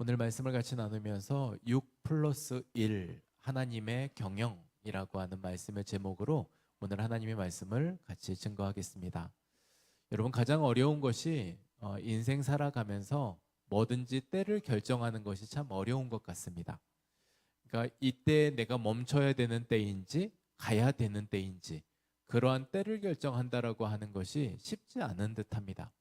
오늘 말씀을 같이 나누면서 6 플러스 1 하나님의 경영이라고 하는 말씀의 제목으로 오늘 하나님의 말씀을 같이 증거하겠습니다. 여러분, 가장 어려운 것이 인생 살아가면서 뭐든지 때를 결정하는 것이 참 어려운 것 같습니다. 그러니까 이때 내가 멈춰야 되는 때인지 가야 되는 때인지 그러한 때를 결정한다라고 하는 것이 쉽지 않은 듯합니다.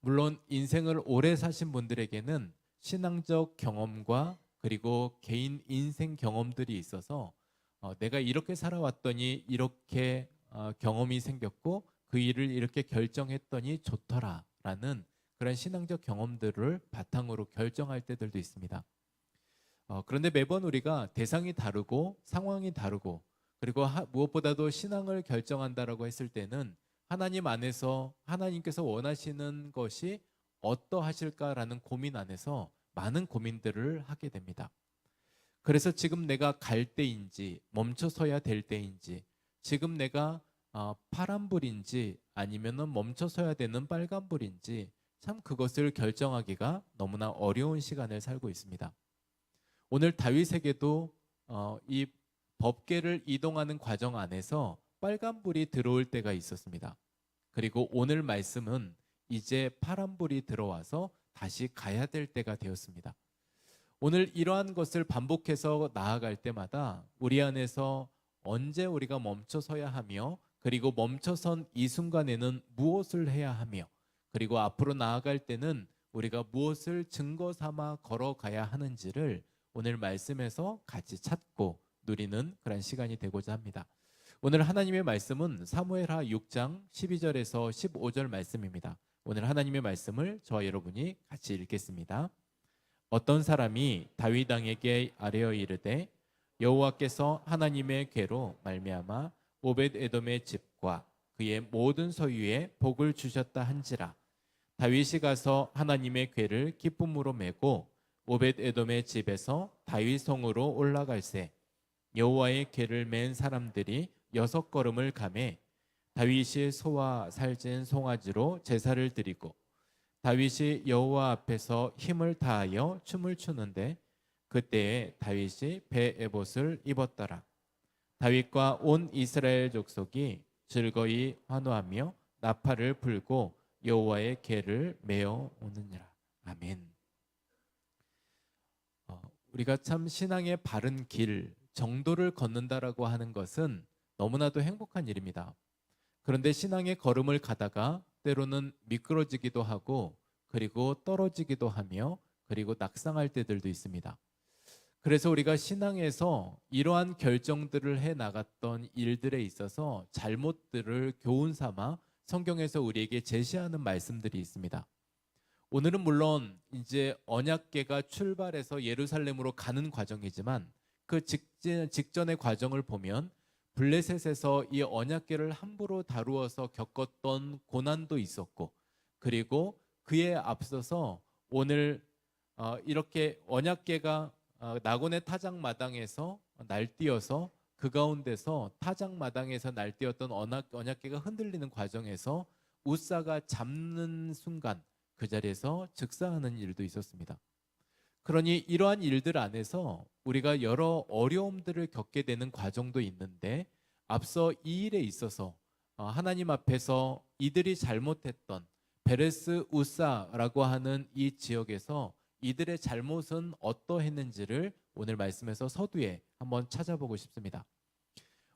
물론 인생을 오래 사신 분들에게는 신앙적 경험과 그리고 개인 인생 경험들이 있어서 내가 이렇게 살아왔더니 이렇게 경험이 생겼고 그 일을 이렇게 결정했더니 좋더라라는 그런 신앙적 경험들을 바탕으로 결정할 때들도 있습니다. 그런데 매번 우리가 대상이 다르고 상황이 다르고 그리고 무엇보다도 신앙을 결정한다라고 했을 때는 하나님 안에서 하나님께서 원하시는 것이 어떠하실까라는 고민 안에서 많은 고민들을 하게 됩니다. 그래서 지금 내가 갈 때인지 멈춰서야 될 때인지 지금 내가 파란불인지 아니면은 멈춰서야 되는 빨간불인지 참 그것을 결정하기가 너무나 어려운 시간을 살고 있습니다. 오늘 다윗에게도 이 법궤를 이동하는 과정 안에서 빨간불이 들어올 때가 있었습니다. 그리고 오늘 말씀은 이제 파란불이 들어와서 다시 가야 될 때가 되었습니다. 오늘 이러한 것을 반복해서 나아갈 때마다 우리 안에서 언제 우리가 멈춰서야 하며 그리고 멈춰선 이 순간에는 무엇을 해야 하며 그리고 앞으로 나아갈 때는 우리가 무엇을 증거 삼아 걸어가야 하는지를 오늘 말씀에서 같이 찾고 누리는 그런 시간이 되고자 합니다. 오늘 하나님의 말씀은 사무엘하 6장 12절에서 15절 말씀입니다. 오늘 하나님의 말씀을 저와 여러분이 같이 읽겠습니다. 어떤 사람이 다윗 왕에게 아뢰어 이르되 여호와께서 하나님의 궤로 말미암아 오벳 에돔의 집과 그의 모든 소유에 복을 주셨다 한지라. 다윗이 가서 하나님의 궤를 기쁨으로 메고 오벳 에돔의 집에서 다윗 성으로 올라갈새 여호와의 궤를 맨 사람들이 6걸음을 가매 다윗이 소와 살찐 송아지로 제사를 드리고 다윗이 여호와 앞에서 힘을 다하여 춤을 추는데 그때에 다윗이 배 에봇을 입었더라. 다윗과 온 이스라엘 족속이 즐거이 환호하며 나팔을 불고 여호와의 궤를 메어 오느니라. 아멘. 우리가 참 신앙의 바른 길, 정도를 걷는다라고 하는 것은 너무나도 행복한 일입니다. 그런데 신앙의 걸음을 가다가 때로는 미끄러지기도 하고 그리고 떨어지기도 하며 그리고 낙상할 때들도 있습니다. 그래서 우리가 신앙에서 이러한 결정들을 해 나갔던 일들에 있어서 잘못들을 교훈 삼아 성경에서 우리에게 제시하는 말씀들이 있습니다. 오늘은 물론 이제 언약궤가 출발해서 예루살렘으로 가는 과정이지만 그 직전의 과정을 보면 블레셋에서 이 언약궤를 함부로 다루어서 겪었던 고난도 있었고 그리고 그에 앞서서 오늘 이렇게 언약궤가 나곤의 타작마당에서 날뛰어서 그 가운데서 타작마당에서 날뛰었던 언약궤가 흔들리는 과정에서 우사가 잡는 순간 그 자리에서 즉사하는 일도 있었습니다. 그러니 이러한 일들 안에서 우리가 여러 어려움들을 겪게 되는 과정도 있는데 앞서 이 일에 있어서 하나님 앞에서 이들이 잘못했던 베레스 우사라고 하는 이 지역에서 이들의 잘못은 어떠했는지를 오늘 말씀에서 서두에 한번 찾아보고 싶습니다.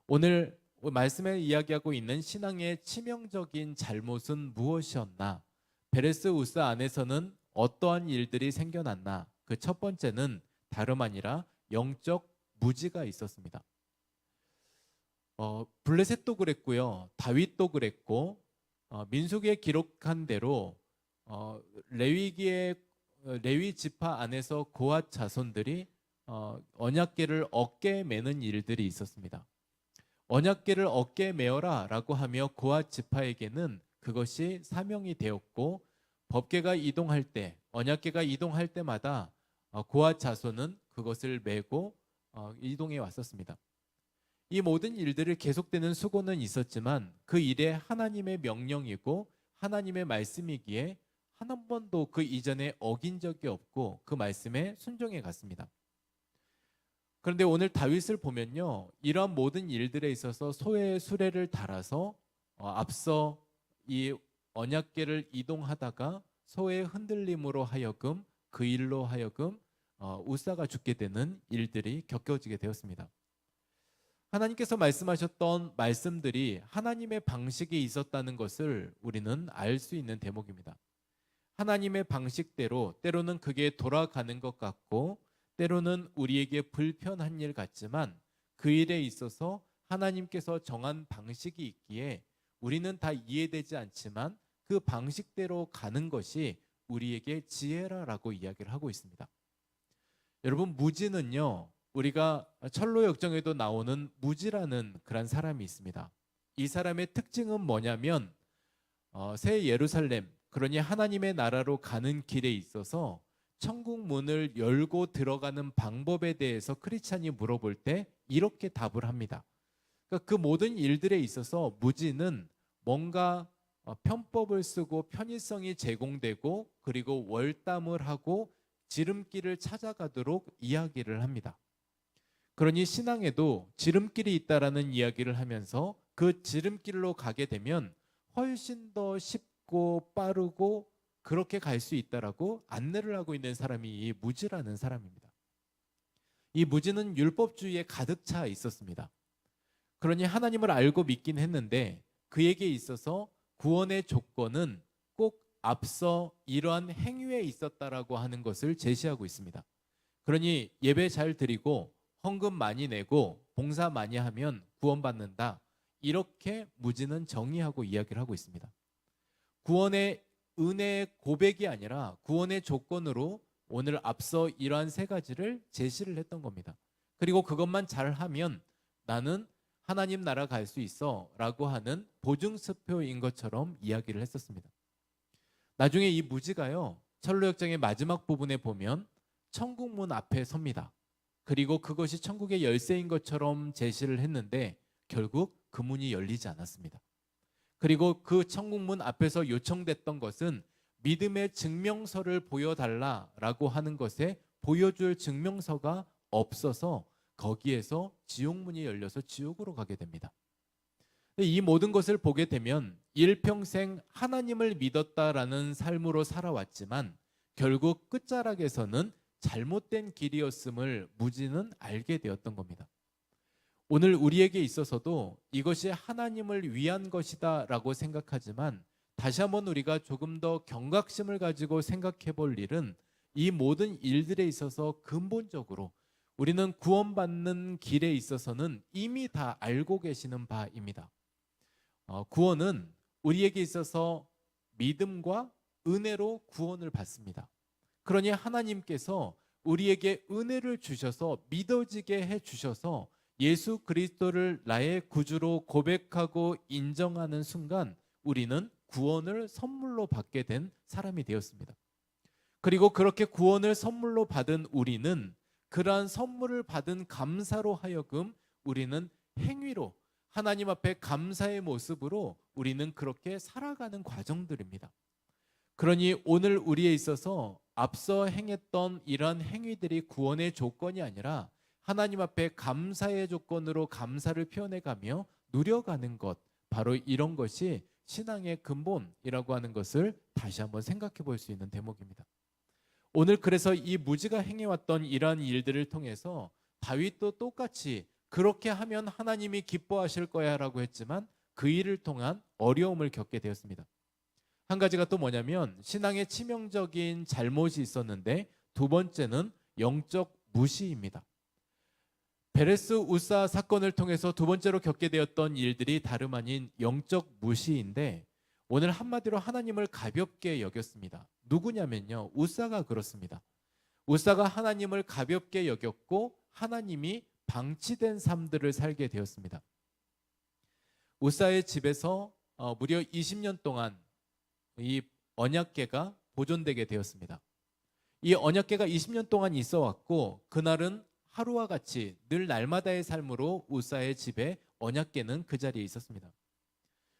오늘 말씀에 이야기하고 있는 신앙의 치명적인 잘못은 무엇이었나? 베레스 우사 안에서는 어떠한 일들이 생겨났나? 그 첫 번째는 다름 아니라 영적 무지가 있었습니다. 블레셋도 그랬고요, 다윗도 그랬고 민수기에 기록한 대로 레위 지파 안에서 고앗 자손들이 언약궤를 어깨에 매는 일들이 있었습니다. 언약궤를 어깨에 메어라 라고 하며 고앗 지파에게는 그것이 사명이 되었고 법궤가 이동할 때 언약궤가 이동할 때마다 고앗 자손은 그것을 메고 이동해 왔었습니다. 이 모든 일들을 계속되는 수고는 있었지만 그 일에 하나님의 명령이고 하나님의 말씀이기에 한 번도 그 이전에 어긴 적이 없고 그 말씀에 순종해 갔습니다. 그런데 오늘 다윗을 보면요, 이러한 모든 일들에 있어서 소의 수레를 달아서 앞서 이 언약궤를 이동하다가 소의 흔들림으로 하여금 그 일로 하여금 우사가 죽게 되는 일들이 겪어지게 되었습니다. 하나님께서 말씀하셨던 말씀들이 하나님의 방식이 있었다는 것을 우리는 알 수 있는 대목입니다. 하나님의 방식대로 때로는 그게 돌아가는 것 같고 때로는 우리에게 불편한 일 같지만 그 일에 있어서 하나님께서 정한 방식이 있기에 우리는 다 이해되지 않지만 그 방식대로 가는 것이 우리에게 지혜라라고 이야기를 하고 있습니다. 여러분, 무지는요, 우리가 철로 역정에도 나오는 무지라는 그런 사람이 있습니다. 이 사람의 특징은 뭐냐면 새 예루살렘, 그러니 하나님의 나라로 가는 길에 있어서 천국 문을 열고 들어가는 방법에 대해서 크리스찬이 물어볼 때 이렇게 답을 합니다. 그러니까 그 모든 일들에 있어서 무지는 뭔가 편법을 쓰고 편의성이 제공되고 그리고 월담을 하고 지름길을 찾아가도록 이야기를 합니다. 그러니 신앙에도 지름길이 있다라는 이야기를 하면서 그 지름길로 가게 되면 훨씬 더 쉽고 빠르고 그렇게 갈 수 있다라고 안내를 하고 있는 사람이 이 무지라는 사람입니다. 이 무지는 율법주의에 가득 차 있었습니다. 그러니 하나님을 알고 믿긴 했는데 그에게 있어서 구원의 조건은 꼭 앞서 이러한 행위에 있었다라고 하는 것을 제시하고 있습니다. 그러니 예배 잘 드리고 헌금 많이 내고 봉사 많이 하면 구원받는다. 이렇게 무지는 정의하고 이야기를 하고 있습니다. 구원의 은혜의 고백이 아니라 구원의 조건으로 오늘 앞서 이러한 세 가지를 제시를 했던 겁니다. 그리고 그것만 잘하면 나는 하나님 나라 갈 수 있어 라고 하는 보증수표인 것처럼 이야기를 했었습니다. 나중에 이 무지가요, 철로역정의 마지막 부분에 보면 천국문 앞에 섭니다. 그리고 그것이 천국의 열쇠인 것처럼 제시를 했는데 결국 그 문이 열리지 않았습니다. 그리고 그 천국문 앞에서 요청됐던 것은 믿음의 증명서를 보여달라라고 하는 것에 보여줄 증명서가 없어서 거기에서 지옥문이 열려서 지옥으로 가게 됩니다. 이 모든 것을 보게 되면 일평생 하나님을 믿었다라는 삶으로 살아왔지만 결국 끝자락에서는 잘못된 길이었음을 무지는 알게 되었던 겁니다. 오늘 우리에게 있어서도 이것이 하나님을 위한 것이다 라고 생각하지만 다시 한번 우리가 조금 더 경각심을 가지고 생각해 볼 일은 이 모든 일들에 있어서 근본적으로 우리는 구원받는 길에 있어서는 이미 다 알고 계시는 바입니다. 구원은 우리에게 있어서 믿음과 은혜로 구원을 받습니다. 그러니 하나님께서 우리에게 은혜를 주셔서 믿어지게 해주셔서 예수 그리스도를 나의 구주로 고백하고 인정하는 순간 우리는 구원을 선물로 받게 된 사람이 되었습니다. 그리고 그렇게 구원을 선물로 받은 우리는 그러한 선물을 받은 감사로 하여금 우리는 행위로 하나님 앞에 감사의 모습으로 우리는 그렇게 살아가는 과정들입니다. 그러니 오늘 우리에 있어서 앞서 행했던 이러한 행위들이 구원의 조건이 아니라 하나님 앞에 감사의 조건으로 감사를 표현해가며 누려가는 것, 바로 이런 것이 신앙의 근본이라고 하는 것을 다시 한번 생각해 볼 수 있는 대목입니다. 오늘 그래서 이 무지가 행해왔던 이러한 일들을 통해서 다윗도 똑같이 그렇게 하면 하나님이 기뻐하실 거야 라고 했지만 그 일을 통한 어려움을 겪게 되었습니다. 한 가지가 또 뭐냐면 신앙의 치명적인 잘못이 있었는데 두 번째는 영적 무시입니다. 베레스 우사 사건을 통해서 두 번째로 겪게 되었던 일들이 다름 아닌 영적 무시인데 오늘 한마디로 하나님을 가볍게 여겼습니다. 누구냐면요, 우사가 그렇습니다. 우사가 하나님을 가볍게 여겼고 하나님이 방치된 삶들을 살게 되었습니다. 우사의 집에서 무려 20년 동안 이 언약궤가 보존되게 되었습니다. 이 언약궤가 20년 동안 있어 왔고 그날은 하루와 같이 늘 날마다의 삶으로 우사의 집에 언약궤는 그 자리에 있었습니다.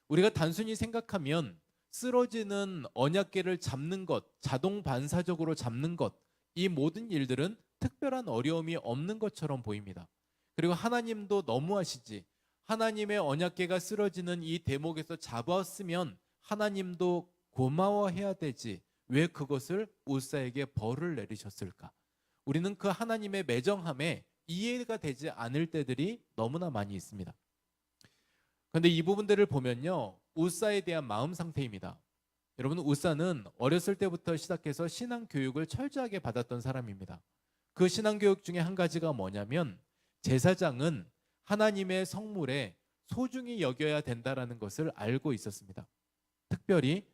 우리가 단순히 생각하면 쓰러지는 언약궤를 잡는 것, 자동 반사적으로 잡는 것, 이 모든 일들은 특별한 어려움이 없는 것처럼 보입니다. 그리고 하나님도 너무하시지. 하나님의 언약궤가 쓰러지는 이 대목에서 잡았으면 하나님도 고마워해야 되지. 왜 그것을 우사에게 벌을 내리셨을까? 우리는 그 하나님의 매정함에 이해가 되지 않을 때들이 너무나 많이 있습니다. 그런데 이 부분들을 보면요, 우사에 대한 마음 상태입니다. 여러분, 우사는 어렸을 때부터 시작해서 신앙 교육을 철저하게 받았던 사람입니다. 그 신앙 교육 중에 한 가지가 뭐냐면 제사장은 하나님의 성물에 소중히 여겨야 된다라는 것을 알고 있었습니다. 특별히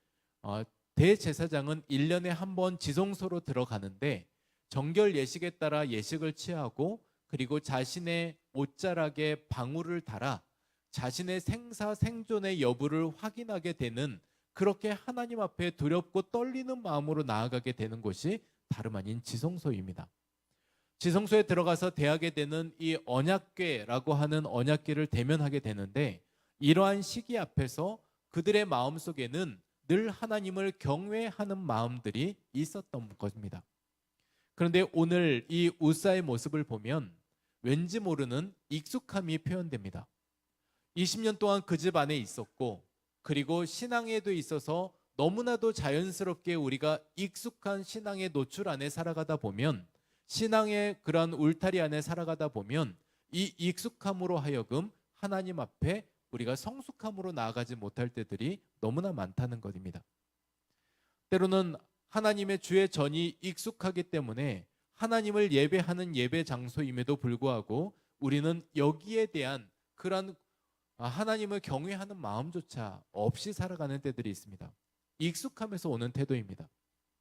대제사장은 1년에 한 번 지성소로 들어가는데 정결 예식에 따라 예식을 취하고 그리고 자신의 옷자락에 방울을 달아 자신의 생사 생존의 여부를 확인하게 되는, 그렇게 하나님 앞에 두렵고 떨리는 마음으로 나아가게 되는 것이 다름 아닌 지성소입니다. 지성소에 들어가서 대하게 되는 이 언약궤라고 하는 언약궤를 대면하게 되는데, 이러한 시기 앞에서 그들의 마음속에는 늘 하나님을 경외하는 마음들이 있었던 것입니다. 그런데 오늘 이 우사의 모습을 보면 왠지 모르는 익숙함이 표현됩니다. 20년 동안 그 집 안에 있었고, 그리고 신앙에도 있어서 너무나도 자연스럽게 우리가 익숙한 신앙의 노출 안에 살아가다 보면, 신앙의 그런 울타리 안에 살아가다 보면 이 익숙함으로 하여금 하나님 앞에 우리가 성숙함으로 나아가지 못할 때들이 너무나 많다는 것입니다. 때로는 하나님의 주의 전이 익숙하기 때문에 하나님을 예배하는 예배 장소임에도 불구하고 우리는 여기에 대한 그런 하나님을 경외하는 마음조차 없이 살아가는 때들이 있습니다. 익숙함에서 오는 태도입니다.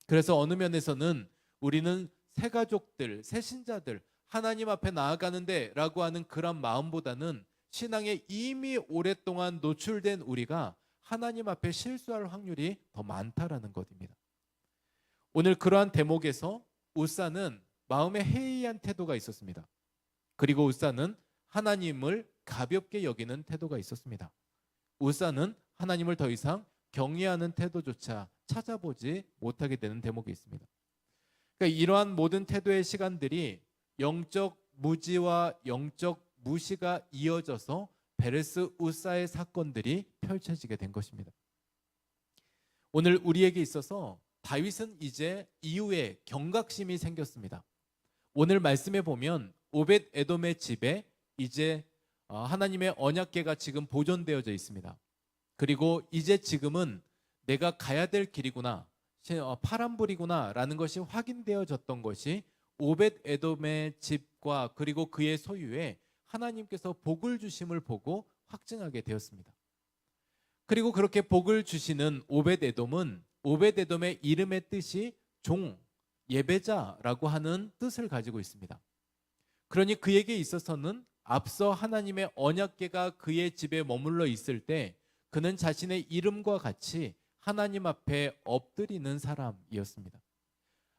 그래서 어느 면에서는 우리는 새 가족들, 새 신자들, 하나님 앞에 나아가는데 라고 하는 그런 마음보다는 신앙에 이미 오랫동안 노출된 우리가 하나님 앞에 실수할 확률이 더 많다라는 것입니다. 오늘 그러한 대목에서 우사는 마음에 해이한 태도가 있었습니다. 그리고 우사는 하나님을 가볍게 여기는 태도가 있었습니다. 우사는 하나님을 더 이상 경외하는 태도조차 찾아보지 못하게 되는 대목이 있습니다. 그러니까 이러한 모든 태도의 시간들이 영적 무지와 영적 무시가 이어져서 베레스 우사의 사건들이 펼쳐지게 된 것입니다. 오늘 우리에게 있어서 다윗은 이제 이후에 경각심이 생겼습니다. 오늘 말씀에 보면 오벳 에돔의 집에 이제 하나님의 언약궤가 지금 보존되어져 있습니다. 그리고 이제 지금은 내가 가야 될 길이구나, 파란불이구나 라는 것이 확인되어졌던 것이 오벳 에돔의 집과 그리고 그의 소유에 하나님께서 복을 주심을 보고 확증하게 되었습니다. 그리고 그렇게 복을 주시는 오벳 에돔은 오벳 에돔의 이름의 뜻이 종, 예배자라고 하는 뜻을 가지고 있습니다. 그러니 그에게 있어서는 앞서 하나님의 언약궤가 그의 집에 머물러 있을 때 그는 자신의 이름과 같이 하나님 앞에 엎드리는 사람이었습니다.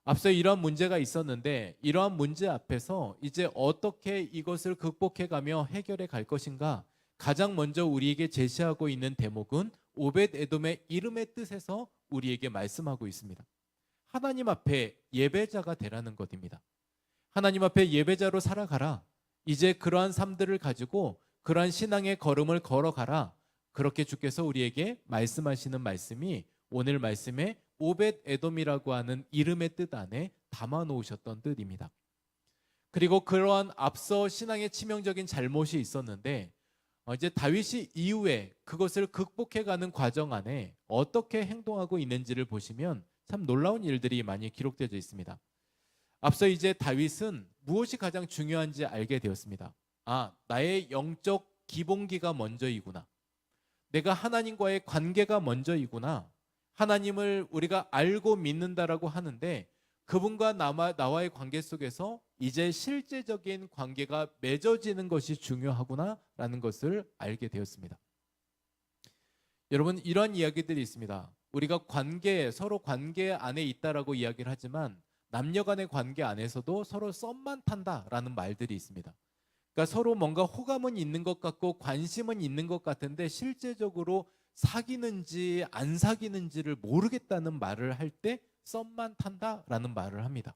앞서 이러한 문제가 있었는데 이러한 문제 앞에서 이제 어떻게 이것을 극복해가며 해결해 갈 것인가, 가장 먼저 우리에게 제시하고 있는 대목은 오벳 에돔의 이름의 뜻에서 우리에게 말씀하고 있습니다. 하나님 앞에 예배자가 되라는 것입니다. 하나님 앞에 예배자로 살아가라. 이제 그러한 삶들을 가지고 그러한 신앙의 걸음을 걸어가라. 그렇게 주께서 우리에게 말씀하시는 말씀이 오늘 말씀에 오벳 에돔이라고 하는 이름의 뜻 안에 담아 놓으셨던 뜻입니다. 그리고 그러한 앞서 신앙의 치명적인 잘못이 있었는데 이제 다윗이 이후에 그것을 극복해가는 과정 안에 어떻게 행동하고 있는지를 보시면 참 놀라운 일들이 많이 기록되어 있습니다. 앞서 이제 다윗은 무엇이 가장 중요한지 알게 되었습니다. 나의 영적 기본기가 먼저이구나. 내가 하나님과의 관계가 먼저이구나. 하나님을 우리가 알고 믿는다라고 하는데 그분과 나와의 관계 속에서 이제 실제적인 관계가 맺어지는 것이 중요하구나라는 것을 알게 되었습니다. 여러분, 이런 이야기들이 있습니다. 우리가 서로 관계 안에 있다라고 이야기를 하지만 남녀 간의 관계 안에서도 서로 썸만 탄다라는 말들이 있습니다. 그러니까 서로 뭔가 호감은 있는 것 같고 관심은 있는 것 같은데 실제적으로 사귀는지 안 사귀는지를 모르겠다는 말을 할 때 썸만 탄다라는 말을 합니다.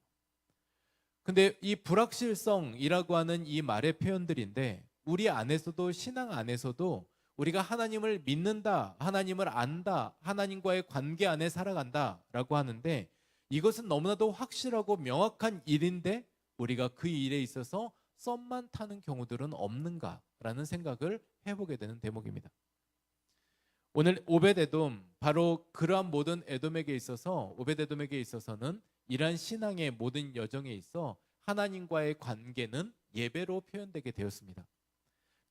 근데 이 불확실성이라고 하는 이 말의 표현들인데 우리 안에서도 신앙 안에서도 우리가 하나님을 믿는다, 하나님을 안다, 하나님과의 관계 안에 살아간다라고 하는데 이것은 너무나도 확실하고 명확한 일인데 우리가 그 일에 있어서 썸만 타는 경우들은 없는가라는 생각을 해보게 되는 대목입니다. 오늘 오벳에돔, 바로 그러한 모든 에돔에게 있어서 오벳에돔에게 있어서는 이러한 신앙의 모든 여정에 있어 하나님과의 관계는 예배로 표현되게 되었습니다.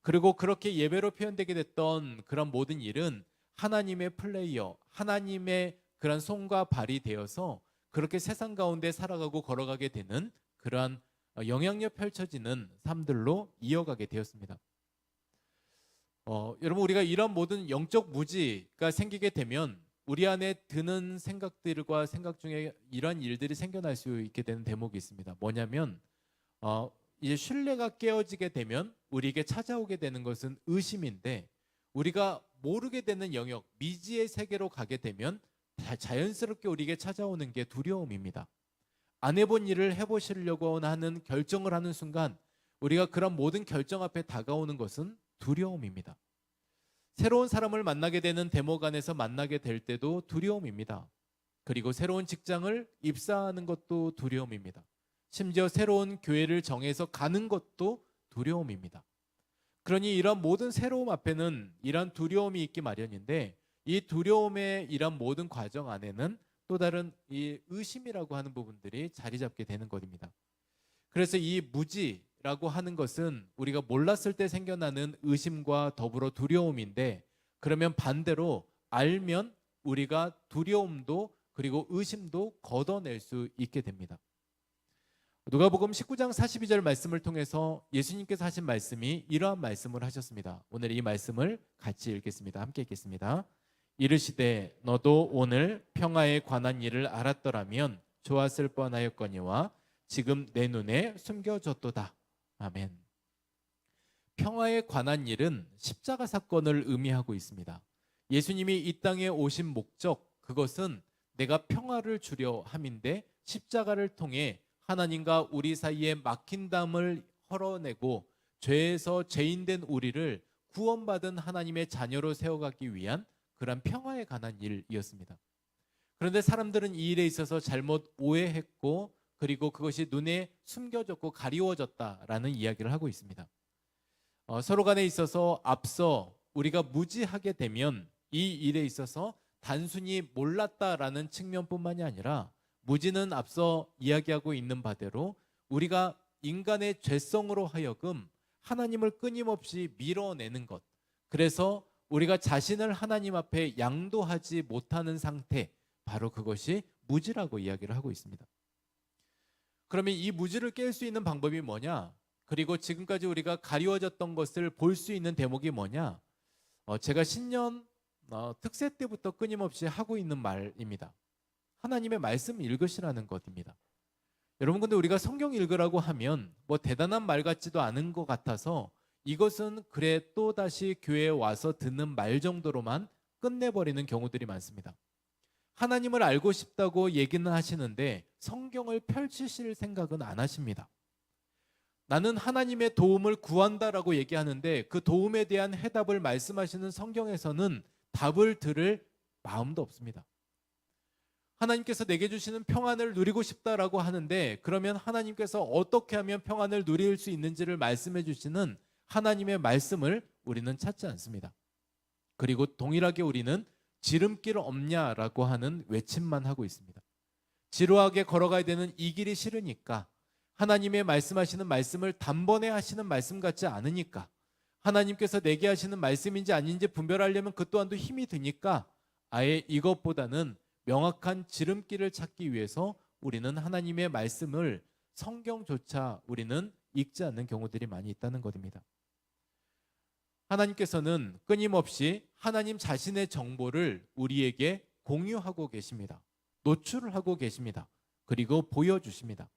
그리고 그렇게 예배로 표현되게 됐던 그런 모든 일은 하나님의 플레이어, 하나님의 그런 손과 발이 되어서 그렇게 세상 가운데 살아가고 걸어가게 되는 그러한 영향력 펼쳐지는 삶들로 이어가게 되었습니다. 여러분, 우리가 이런 모든 영적 무지가 생기게 되면 우리 안에 드는 생각들과 생각 중에 이런 일들이 생겨날 수 있게 되는 대목이 있습니다. 뭐냐면 이제 신뢰가 깨어지게 되면 우리에게 찾아오게 되는 것은 의심인데 우리가 모르게 되는 영역, 미지의 세계로 가게 되면 자연스럽게 우리에게 찾아오는 게 두려움입니다. 안 해본 일을 해보시려고 하는 결정을 하는 순간 우리가 그런 모든 결정 앞에 다가오는 것은 두려움입니다. 새로운 사람을 만나게 되는 대목 안에서 만나게 될 때도 두려움입니다. 그리고 새로운 직장을 입사하는 것도 두려움입니다. 심지어 새로운 교회를 정해서 가는 것도 두려움입니다. 그러니 이런 모든 새로움 앞에는 이런 두려움이 있기 마련인데 이 두려움의 이런 모든 과정 안에는 또 다른 이 의심이라고 하는 부분들이 자리 잡게 되는 것입니다. 그래서 이 무지라고 하는 것은 우리가 몰랐을 때 생겨나는 의심과 더불어 두려움인데 그러면 반대로 알면 우리가 두려움도 그리고 의심도 걷어낼 수 있게 됩니다. 누가복음 19장 42절 말씀을 통해서 예수님께서 하신 말씀이 이러한 말씀을 하셨습니다. 오늘 이 말씀을 같이 읽겠습니다. 함께 읽겠습니다. 이르시되 너도 오늘 평화에 관한 일을 알았더라면 좋았을 뻔하였거니와 지금 내 눈에 숨겨졌도다. 아멘. 평화에 관한 일은 십자가 사건을 의미하고 있습니다. 예수님이 이 땅에 오신 목적, 그것은 내가 평화를 주려 함인데 십자가를 통해 하나님과 우리 사이에 막힌 담을 헐어내고 죄에서 죄인된 우리를 구원받은 하나님의 자녀로 세워가기 위한 그런 평화에 관한 일이었습니다. 그런데 사람들은 이 일에 있어서 잘못 오해했고 그리고 그것이 눈에 숨겨졌고 가리워졌다라는 이야기를 하고 있습니다. 서로 간에 있어서 앞서 우리가 무지하게 되면 이 일에 있어서 단순히 몰랐다라는 측면뿐만이 아니라 무지는 앞서 이야기하고 있는 바대로 우리가 인간의 죄성으로 하여금 하나님을 끊임없이 밀어내는 것, 그래서 우리가 자신을 하나님 앞에 양도하지 못하는 상태, 바로 그것이 무지라고 이야기를 하고 있습니다. 그러면 이 무지를 깰 수 있는 방법이 뭐냐? 그리고 지금까지 우리가 가리워졌던 것을 볼 수 있는 대목이 뭐냐? 제가 신년 특세 때부터 끊임없이 하고 있는 말입니다. 하나님의 말씀 읽으시라는 것입니다. 여러분, 근데 우리가 성경 읽으라고 하면 뭐 대단한 말 같지도 않은 것 같아서 이것은 그래 또다시 교회에 와서 듣는 말 정도로만 끝내버리는 경우들이 많습니다. 하나님을 알고 싶다고 얘기는 하시는데 성경을 펼치실 생각은 안 하십니다. 나는 하나님의 도움을 구한다라고 얘기하는데 그 도움에 대한 해답을 말씀하시는 성경에서는 답을 들을 마음도 없습니다. 하나님께서 내게 주시는 평안을 누리고 싶다라고 하는데 그러면 하나님께서 어떻게 하면 평안을 누릴 수 있는지를 말씀해 주시는 하나님의 말씀을 우리는 찾지 않습니다. 그리고 동일하게 우리는 지름길 없냐라고 하는 외침만 하고 있습니다. 지루하게 걸어가야 되는 이 길이 싫으니까, 하나님의 말씀하시는 말씀을 단번에 하시는 말씀 같지 않으니까, 하나님께서 내게 하시는 말씀인지 아닌지 분별하려면 그 또한도 힘이 드니까 아예 이것보다는 명확한 지름길을 찾기 위해서 우리는 하나님의 말씀을, 성경조차 우리는 읽지 않는 경우들이 많이 있다는 것입니다. 하나님께서는 끊임없이 하나님 자신의 정보를 우리에게 공유하고 계십니다. 노출을 하고 계십니다. 그리고 보여주십니다.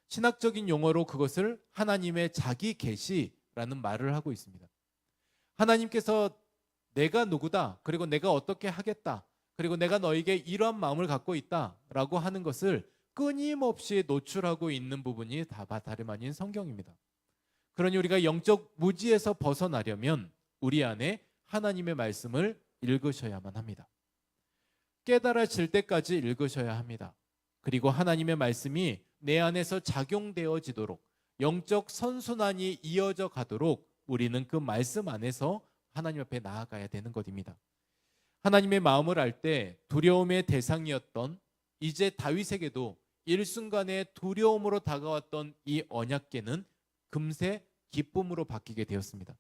신학적인 용어로 그것을 하나님의 자기 계시라는 말을 하고 있습니다. 하나님께서 내가 누구다, 그리고 내가 어떻게 하겠다, 그리고 내가 너에게 이러한 마음을 갖고 있다라고 하는 것을 끊임없이 노출하고 있는 부분이 다름 아닌 성경입니다. 그러니 우리가 영적 무지에서 벗어나려면 우리 안에 하나님의 말씀을 읽으셔야만 합니다. 깨달아질 때까지 읽으셔야 합니다. 그리고 하나님의 말씀이 내 안에서 작용되어지도록, 영적 선순환이 이어져 가도록 우리는 그 말씀 안에서 하나님 앞에 나아가야 되는 것입니다. 하나님의 마음을 알 때 두려움의 대상이었던 이제 다윗에게도 일순간에 두려움으로 다가왔던 이 언약궤는 금세 기쁨으로 바뀌게 되었습니다.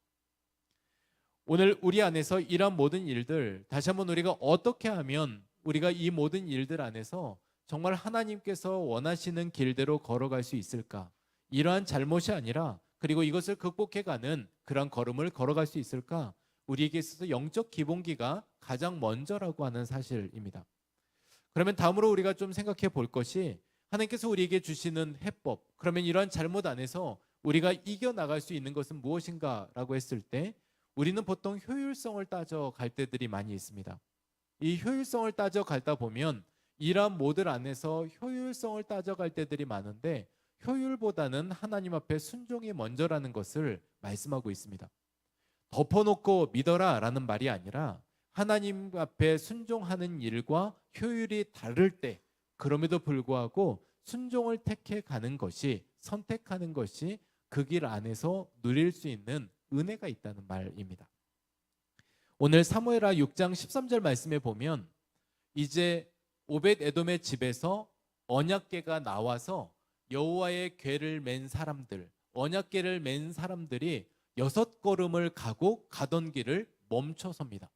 오늘 우리 안에서 이러한 모든 일들, 다시 한번 우리가 어떻게 하면 우리가 이 모든 일들 안에서 정말 하나님께서 원하시는 길대로 걸어갈 수 있을까? 이러한 잘못이 아니라, 그리고 이것을 극복해가는 그런 걸음을 걸어갈 수 있을까? 우리에게 있어서 영적 기본기가 가장 먼저라고 하는 사실입니다. 그러면 다음으로 우리가 좀 생각해 볼 것이, 하나님께서 우리에게 주시는 해법, 그러면 이러한 잘못 안에서 우리가 이겨나갈 수 있는 것은 무엇인가 라고 했을 때, 우리는 보통 효율성을 따져갈 때들이 많이 있습니다. 이 효율성을 따져가다 보면 이러한 모드 안에서 효율성을 따져갈 때들이 많은데, 효율보다는 하나님 앞에 순종이 먼저라는 것을 말씀하고 있습니다. 덮어놓고 믿어라 라는 말이 아니라, 하나님 앞에 순종하는 일과 효율이 다를 때 그럼에도 불구하고 순종을 택해 가는 것이, 선택하는 것이 그 길 안에서 누릴 수 있는 은혜가 있다는 말입니다. 오늘 사무엘하 6장 13절 말씀에 보면, 이제 오벳 에돔의 집에서 언약궤가 나와서 여호와의 궤를 맨 사람들, 언약궤를 맨 사람들이 6걸음을 가고 가던 길을 멈춰섭니다.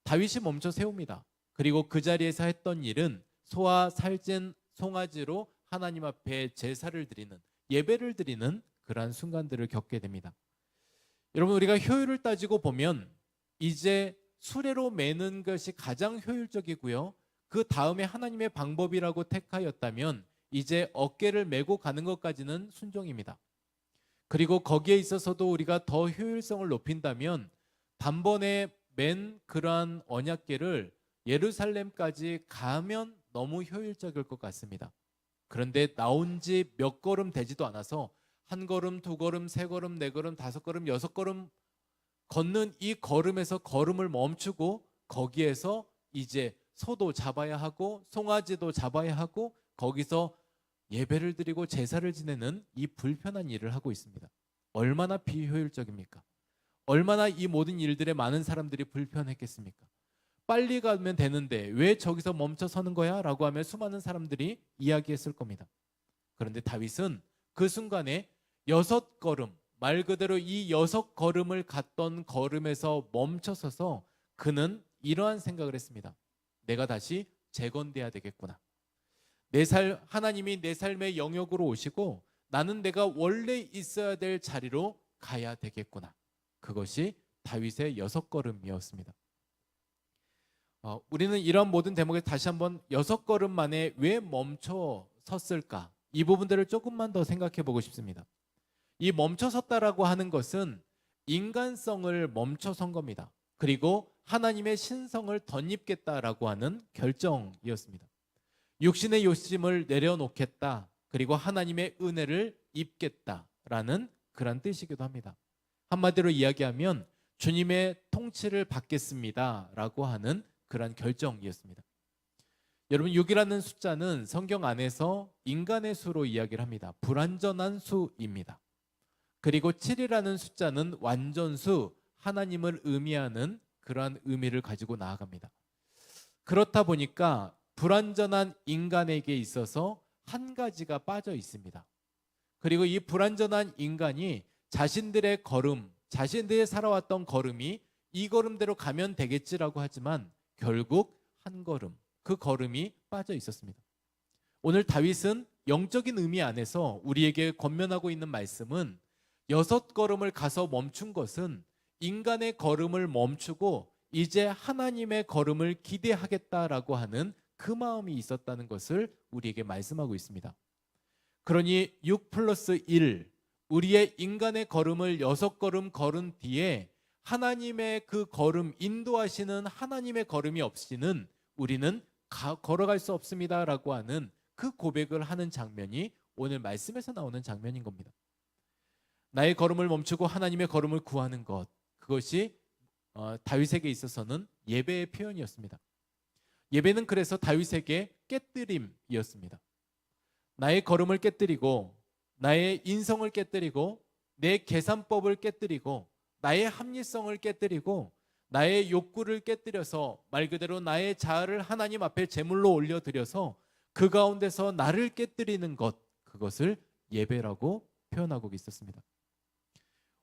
다윗이 멈춰 세웁니다. 그리고 그 자리에서 했던 일은 소와 살찐 송아지로 하나님 앞에 제사를 드리는, 예배를 드리는 그러한 순간들을 겪게 됩니다. 여러분, 우리가 효율을 따지고 보면 이제 수레로 매는 것이 가장 효율적이고요, 그 다음에 하나님의 방법이라고 택하였다면 이제 어깨를 메고 가는 것까지는 순종입니다. 그리고 거기에 있어서도 우리가 더 효율성을 높인다면 단번에 맨 그러한 언약궤를 예루살렘까지 가면 너무 효율적일 것 같습니다. 그런데 나온 지 몇 걸음 되지도 않아서 한 걸음, 두 걸음, 세 걸음, 네 걸음, 다섯 걸음, 여섯 걸음 걷는 이 걸음에서 걸음을 멈추고 거기에서 이제 소도 잡아야 하고 송아지도 잡아야 하고 거기서 예배를 드리고 제사를 지내는 이 불편한 일을 하고 있습니다. 얼마나 비효율적입니까? 얼마나 이 모든 일들에 많은 사람들이 불편했겠습니까? 빨리 가면 되는데 왜 저기서 멈춰 서는 거야? 라고 하면 수많은 사람들이 이야기했을 겁니다. 그런데 다윗은 그 순간에 6걸음, 말 그대로 이 6걸음을 갔던 걸음에서 멈춰서서 그는 이러한 생각을 했습니다. 내가 다시 재건돼야 되겠구나. 하나님이 내 삶의 영역으로 오시고 나는 내가 원래 있어야 될 자리로 가야 되겠구나. 그것이 다윗의 6걸음이었습니다. 우리는 이런 모든 대목에 다시 한번 6걸음 만에 왜 멈춰 섰을까? 이 부분들을 조금만 더 생각해 보고 싶습니다. 이 멈춰 섰다라고 하는 것은 인간성을 멈춰 선 겁니다. 그리고 하나님의 신성을 덧입겠다라고 하는 결정이었습니다. 육신의 욕심을 내려놓겠다. 그리고 하나님의 은혜를 입겠다라는 그런 뜻이기도 합니다. 한마디로 이야기하면 주님의 통치를 받겠습니다라고 하는 그런 결정이었습니다. 여러분, 6이라는 숫자는 성경 안에서 인간의 수로 이야기를 합니다. 불완전한 수입니다. 그리고 7이라는 숫자는 완전수, 하나님을 의미하는 그러한 의미를 가지고 나아갑니다. 그렇다 보니까 불완전한 인간에게 있어서 한 가지가 빠져 있습니다. 그리고 이 불완전한 인간이 자신들의 걸음, 자신들이 살아왔던 걸음이 이 걸음대로 가면 되겠지라고 하지만 결국 한 걸음, 그 걸음이 빠져 있었습니다. 오늘 다윗은 영적인 의미 안에서 우리에게 권면하고 있는 말씀은 6걸음을 가서 멈춘 것은 인간의 걸음을 멈추고 이제 하나님의 걸음을 기대하겠다라고 하는 그 마음이 있었다는 것을 우리에게 말씀하고 있습니다. 그러니 6+1, 우리의 인간의 걸음을 6걸음 걸은 뒤에 하나님의 그 걸음, 인도하시는 하나님의 걸음이 없이는 우리는 걸어갈 수 없습니다라고 하는 그 고백을 하는 장면이 오늘 말씀에서 나오는 장면인 겁니다. 나의 걸음을 멈추고 하나님의 걸음을 구하는 것, 그것이 다윗에게 있어서는 예배의 표현이었습니다. 예배는 그래서 다윗에게 깨뜨림이었습니다. 나의 걸음을 깨뜨리고 나의 인성을 깨뜨리고 내 계산법을 깨뜨리고 나의 합리성을 깨뜨리고 나의 욕구를 깨뜨려서 말 그대로 나의 자아를 하나님 앞에 제물로 올려드려서 그 가운데서 나를 깨뜨리는 것, 그것을 예배라고 표현하고 있었습니다.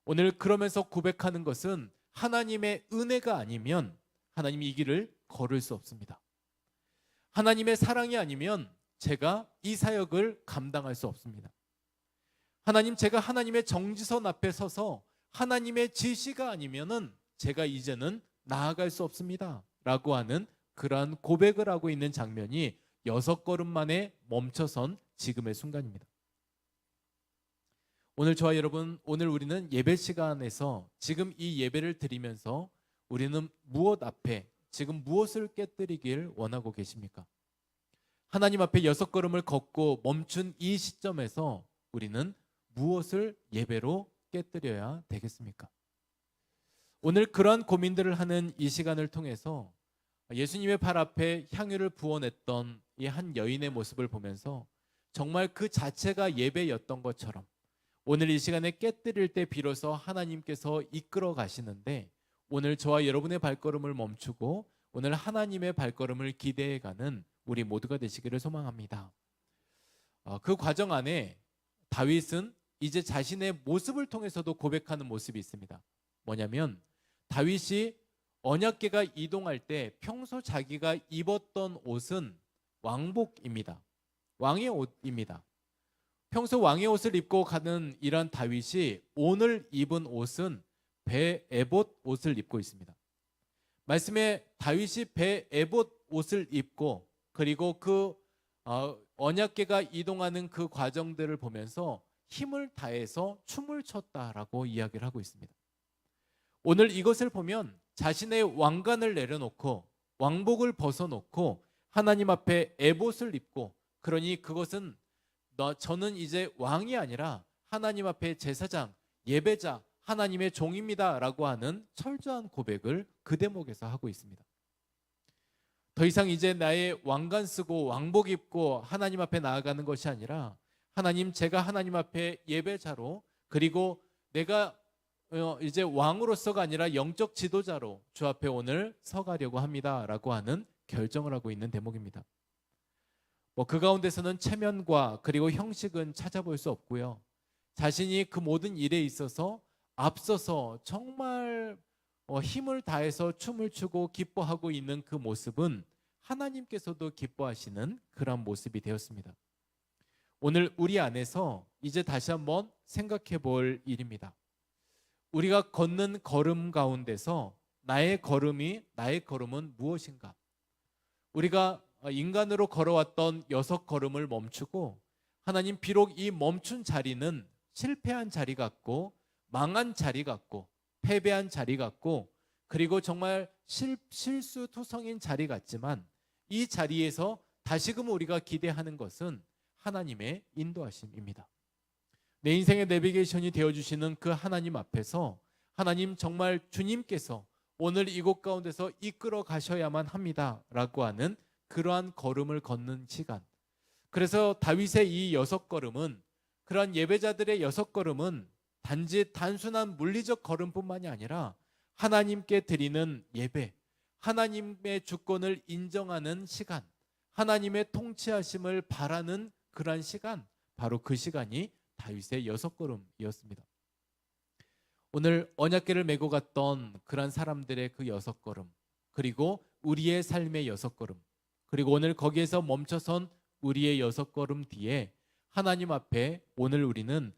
오늘 그러면서 고백하는 것은 하나님의 은혜가 아니면 하나님이 이 길을 걸을 수 없습니다. 하나님의 사랑이 아니면 제가 이 사역을 감당할 수 없습니다. 하나님, 제가 하나님의 정지선 앞에 서서 하나님의 지시가 아니면은 제가 이제는 나아갈 수 없습니다 라고 하는 그러한 고백을 하고 있는 장면이 6걸음 만에 멈춰선 지금의 순간입니다. 오늘 저와 여러분, 오늘 우리는 예배 시간에서 지금 이 예배를 드리면서 우리는 무엇 앞에 지금 무엇을 깨뜨리길 원하고 계십니까? 하나님 앞에 6걸음을 걷고 멈춘 이 시점에서 우리는 무엇을 예배로 깨뜨려야 되겠습니까? 오늘 그러한 고민들을 하는 이 시간을 통해서 예수님의 발 앞에 향유를 부어냈던 이 한 여인의 모습을 보면서 정말 그 자체가 예배였던 것처럼 오늘 이 시간에 깨뜨릴 때 비로소 하나님께서 이끌어 가시는데 오늘 저와 여러분의 발걸음을 멈추고 오늘 하나님의 발걸음을 기대해가는 우리 모두가 되시기를 소망합니다. 그 과정 안에 다윗은 이제 자신의 모습을 통해서도 고백하는 모습이 있습니다. 뭐냐면 다윗이 언약궤가 이동할 때 평소 자기가 입었던 옷은 왕복입니다. 왕의 옷입니다. 평소 왕의 옷을 입고 가는 이런 다윗이 오늘 입은 옷은 배 에봇 옷을 입고 있습니다. 말씀에 다윗이 배 에봇 옷을 입고 그리고 그 언약궤가 이동하는 그 과정들을 보면서 힘을 다해서 춤을 췄다라고 이야기를 하고 있습니다. 오늘 이것을 보면 자신의 왕관을 내려놓고 왕복을 벗어놓고 하나님 앞에 에봇을 입고 그러니 그것은 저는 이제 왕이 아니라 하나님 앞에 제사장, 예배자, 하나님의 종입니다 라고 하는 철저한 고백을 그 대목에서 하고 있습니다. 더 이상 이제 나의 왕관 쓰고 왕복 입고 하나님 앞에 나아가는 것이 아니라 하나님, 제가 하나님 앞에 예배자로 그리고 내가 이제 왕으로서가 아니라 영적 지도자로 주 앞에 오늘 서가려고 합니다 라고 하는 결정을 하고 있는 대목입니다. 그 가운데서는 체면과 그리고 형식은 찾아볼 수 없고요. 자신이 그 모든 일에 있어서 앞서서 정말 힘을 다해서 춤을 추고 기뻐하고 있는 그 모습은 하나님께서도 기뻐하시는 그런 모습이 되었습니다. 오늘 우리 안에서 이제 다시 한번 생각해 볼 일입니다. 우리가 걷는 걸음 가운데서 나의 걸음은 무엇인가? 우리가 인간으로 걸어왔던 6걸음을 멈추고 하나님, 비록 이 멈춘 자리는 실패한 자리 같고 망한 자리 같고 패배한 자리 같고 그리고 정말 실수투성인 자리 같지만 이 자리에서 다시금 우리가 기대하는 것은 하나님의 인도하심입니다. 내 인생의 내비게이션이 되어주시는 그 하나님 앞에서 하나님, 정말 주님께서 오늘 이곳 가운데서 이끌어 가셔야만 합니다 라고 하는 그러한 걸음을 걷는 시간. 그래서 다윗의 이 6걸음은, 그러한 예배자들의 6걸음은 단지 단순한 물리적 걸음뿐만이 아니라 하나님께 드리는 예배, 하나님의 주권을 인정하는 시간, 하나님의 통치하심을 바라는 그러한 시간, 바로 그 시간이 다윗의 6걸음이었습니다. 오늘 언약궤를 메고 갔던 그러한 사람들의 그 6걸음, 그리고 우리의 삶의 6걸음, 그리고 오늘 거기에서 멈춰선 우리의 6걸음 뒤에 하나님 앞에 오늘 우리는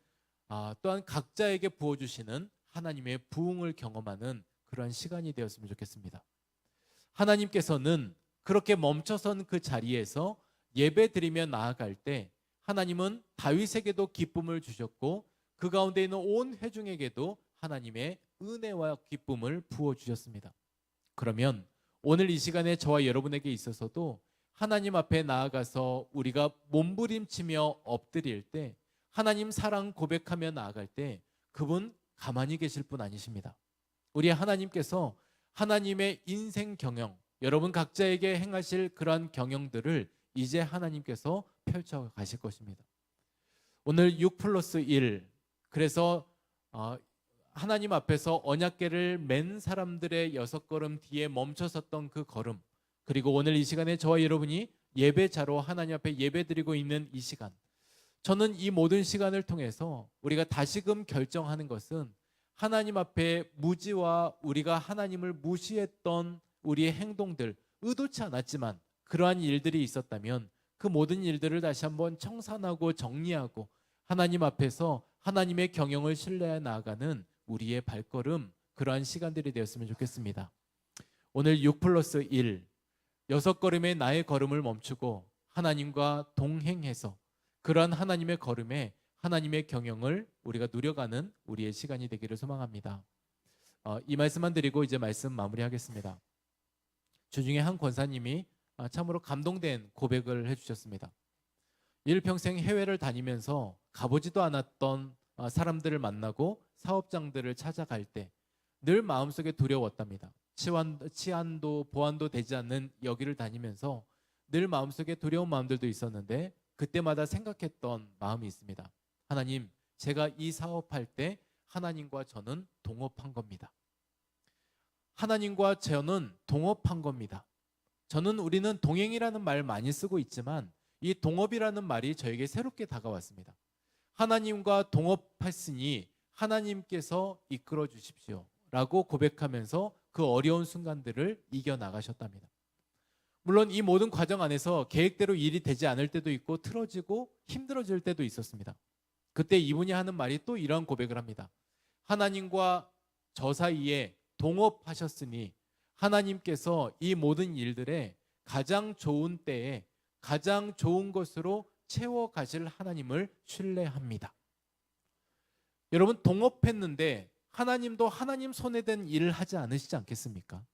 또한 각자에게 부어주시는 하나님의 부흥을 경험하는 그러한 시간이 되었으면 좋겠습니다. 하나님께서는 그렇게 멈춰선 그 자리에서 예배 드리며 나아갈 때 하나님은 다윗에게도 기쁨을 주셨고 그 가운데 있는 온 회중에게도 하나님의 은혜와 기쁨을 부어주셨습니다. 그러면 오늘 이 시간에 저와 여러분에게 있어서도 하나님 앞에 나아가서 우리가 몸부림치며 엎드릴 때, 하나님 사랑 고백하며 나아갈 때 그분 가만히 계실 분 아니십니다. 우리 하나님께서 하나님의 인생 경영, 여러분 각자에게 행하실 그러한 경영들을 이제 하나님께서 펼쳐 가실 것입니다. 오늘 6+1, 그래서 하나님 앞에서 언약궤를 맨 사람들의 6걸음 뒤에 멈춰섰던 그 걸음, 그리고 오늘 이 시간에 저와 여러분이 예배자로 하나님 앞에 예배드리고 있는 이 시간, 저는 이 모든 시간을 통해서 우리가 다시금 결정하는 것은 하나님 앞에 무지와 우리가 하나님을 무시했던 우리의 행동들, 의도치 않았지만 그러한 일들이 있었다면 그 모든 일들을 다시 한번 청산하고 정리하고 하나님 앞에서 하나님의 경영을 신뢰해 나아가는 우리의 발걸음, 그러한 시간들이 되었으면 좋겠습니다. 오늘 6+1, 6걸음의 나의 걸음을 멈추고 하나님과 동행해서 그러한 하나님의 걸음에 하나님의 경영을 우리가 누려가는 우리의 시간이 되기를 소망합니다. 이 말씀만 드리고 이제 말씀 마무리하겠습니다. 주중에 한 권사님이 참으로 감동된 고백을 해주셨습니다. 일평생 해외를 다니면서 가보지도 않았던 사람들을 만나고 사업장들을 찾아갈 때 늘 마음속에 두려웠답니다. 치안도 보안도 되지 않는 여기를 다니면서 늘 마음속에 두려운 마음들도 있었는데 그때마다 생각했던 마음이 있습니다. 하나님, 제가 이 사업할 때 하나님과 저는 동업한 겁니다. 하나님과 저는 동업한 겁니다. 우리는 동행이라는 말 많이 쓰고 있지만 이 동업이라는 말이 저에게 새롭게 다가왔습니다. 하나님과 동업했으니 하나님께서 이끌어 주십시오 라고 고백하면서 그 어려운 순간들을 이겨나가셨답니다. 물론 이 모든 과정 안에서 계획대로 일이 되지 않을 때도 있고 틀어지고 힘들어질 때도 있었습니다. 그때 이분이 하는 말이 또 이런 고백을 합니다. 하나님과 저 사이에 동업하셨으니 하나님께서 이 모든 일들에 가장 좋은 때에 가장 좋은 것으로 채워가실 하나님을 신뢰합니다. 여러분, 동업했는데 하나님도 하나님 손에 든 일을 하지 않으시지 않겠습니까?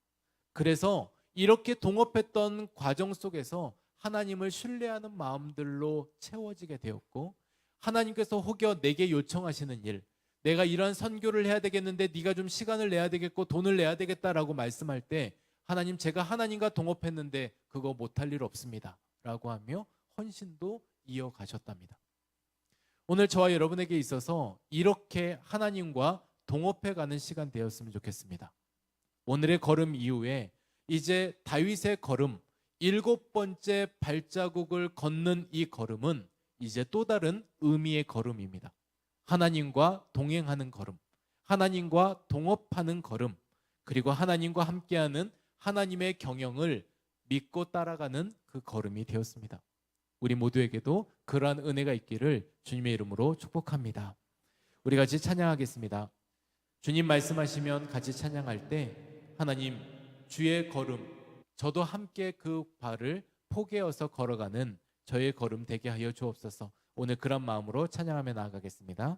그래서 이렇게 동업했던 과정 속에서 하나님을 신뢰하는 마음들로 채워지게 되었고, 하나님께서 혹여 내게 요청하시는 일, 내가 이러한 선교를 해야 되겠는데 네가 좀 시간을 내야 되겠고 돈을 내야 되겠다라고 말씀할 때 하나님, 제가 하나님과 동업했는데 그거 못할 일 없습니다 라고 하며 헌신도 이어가셨답니다. 오늘 저와 여러분에게 있어서 이렇게 하나님과 동업해가는 시간 되었으면 좋겠습니다. 오늘의 걸음 이후에 이제 다윗의 걸음, 7번째 발자국을 걷는 이 걸음은 이제 또 다른 의미의 걸음입니다. 하나님과 동행하는 걸음, 하나님과 동업하는 걸음, 그리고 하나님과 함께하는 하나님의 경영을 믿고 따라가는 그 걸음이 되었습니다. 우리 모두에게도 그러한 은혜가 있기를 주님의 이름으로 축복합니다. 우리 같이 찬양하겠습니다. 주님 말씀하시면 같이 찬양할 때 하나님, 주의 걸음, 저도 함께 그 발을 포개어서 걸어가는 저의 걸음 되게 하여 주옵소서. 오늘 그런 마음으로 찬양하며 나아가겠습니다.